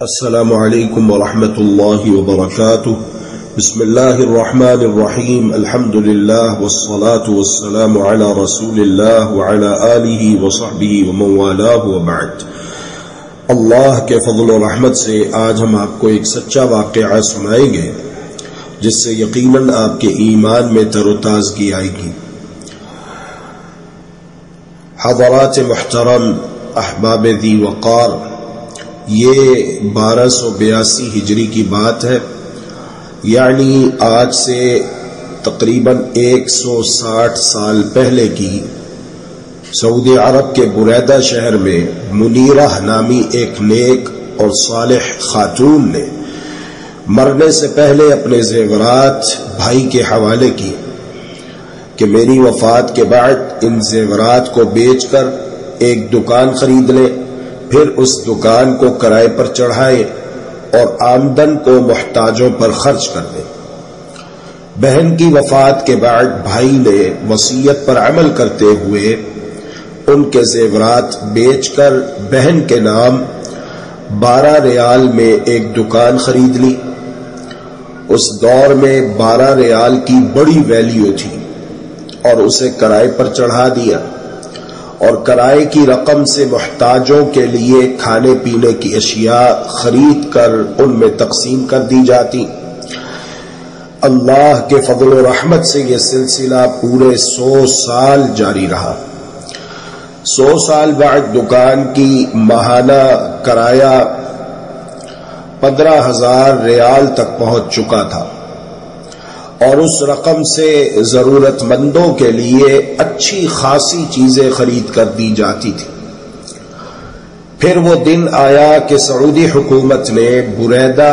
السلام علیکم ورحمۃ اللہ وبرکاتہ۔ بسم اللہ الرحمن الرحیم، الحمد للہ والصلاة والسلام علی رسول اللہ وعلی آلہ وصحبہ ومن والاه وبعد۔ اللہ کے فضل و رحمت سے آج ہم آپ کو ایک سچا واقعہ سنائیں گے جس سے یقیناً آپ کے ایمان میں تر و تازگی آئے گی۔ حضرات محترم، احباب ذی وقار، یہ 1282 ہجری کی بات ہے، یعنی آج سے تقریباً 160 سال پہلے کی۔ سعودی عرب کے بریدہ شہر میں منیرہ نامی ایک نیک اور صالح خاتون نے مرنے سے پہلے اپنے زیورات بھائی کے حوالے کی کہ میری وفات کے بعد ان زیورات کو بیچ کر ایک دکان خرید لیں، پھر اس دکان کو کرائے پر چڑھائیں اور آمدن کو محتاجوں پر خرچ کر دیں۔ بہن کی وفات کے بعد بھائی نے وصیت پر عمل کرتے ہوئے ان کے زیورات بیچ کر بہن کے نام 12 ریال میں ایک دکان خرید لی۔ اس دور میں 12 ریال کی بڑی ویلیو تھی اور اسے کرائے پر چڑھا دیا، اور کرائے کی رقم سے محتاجوں کے لیے کھانے پینے کی اشیاء خرید کر ان میں تقسیم کر دی جاتی۔ اللہ کے فضل و رحمت سے یہ سلسلہ پورے 100 سال جاری رہا۔ 100 سال بعد دکان کی ماہانہ کرایہ 15,000 ریال تک پہنچ چکا تھا، اور اس رقم سے ضرورت مندوں کے لیے اچھی خاصی چیزیں خرید کر دی جاتی تھی۔ پھر وہ دن آیا کہ سعودی حکومت نے بریدہ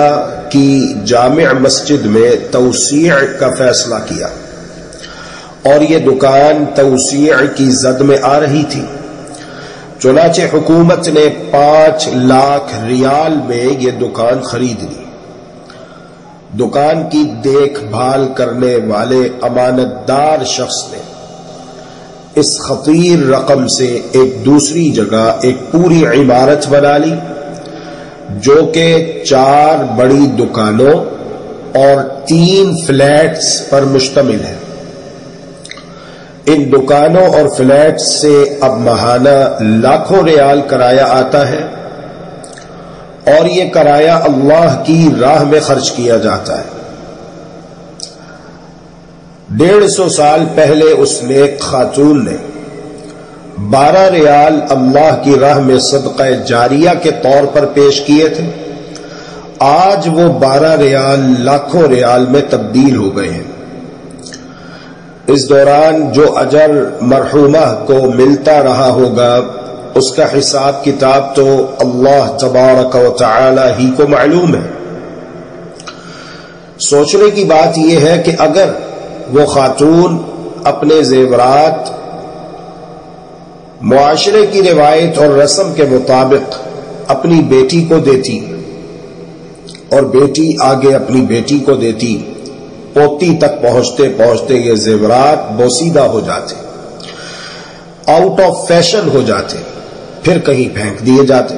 کی جامع مسجد میں توسیع کا فیصلہ کیا، اور یہ دکان توسیع کی زد میں آ رہی تھی۔ چنانچہ حکومت نے 5 لاکھ ریال میں یہ دکان خرید لی۔ دکان کی دیکھ بھال کرنے والے امانت دار شخص نے اس خطیر رقم سے ایک دوسری جگہ ایک پوری عمارت بنا لی، جو کہ 4 بڑی دکانوں اور 3 فلیٹس پر مشتمل ہے۔ ان دکانوں اور فلیٹس سے اب ماہانہ لاکھوں ریال کرایہ آتا ہے، اور یہ کرایہ اللہ کی راہ میں خرچ کیا جاتا ہے۔ 150 سال پہلے اس نیک خاتون نے 12 ریال اللہ کی راہ میں صدقہ جاریہ کے طور پر پیش کیے تھے۔ آج وہ 12 ریال لاکھوں ریال میں تبدیل ہو گئے ہیں۔ اس دوران جو اجر مرحومہ کو ملتا رہا ہوگا اس کا حساب کتاب تو اللہ تبارک و تعالی ہی کو معلوم ہے۔ سوچنے کی بات یہ ہے کہ اگر وہ خاتون اپنے زیورات معاشرے کی روایت اور رسم کے مطابق اپنی بیٹی کو دیتی، اور بیٹی آگے اپنی بیٹی کو دیتی، پوتی تک پہنچتے پہنچتے یہ زیورات بوسیدہ ہو جاتے، آؤٹ آف فیشن ہو جاتے، پھر کہیں پھینک دیے جاتے۔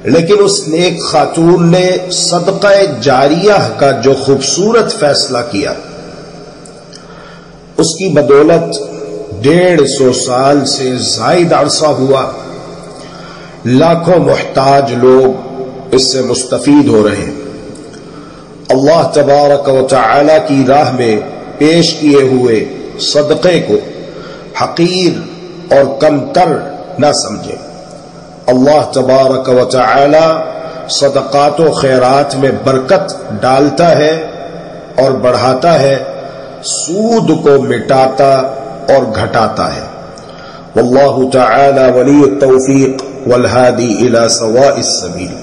لیکن اس نیک خاتون نے صدقہ جاریہ کا جو خوبصورت فیصلہ کیا، اس کی بدولت 150 سال سے زائد عرصہ ہوا لاکھوں محتاج لوگ اس سے مستفید ہو رہے ہیں۔ اللہ تبارک و تعالی کی راہ میں پیش کیے ہوئے صدقے کو حقیر اور کمتر نہ سمجھے۔ اللہ تبارک و تعالی صدقات و خیرات میں برکت ڈالتا ہے اور بڑھاتا ہے، سود کو مٹاتا اور گھٹاتا ہے۔ واللہ تعالی ولی التوفیق والہادی الی سواء السبیل۔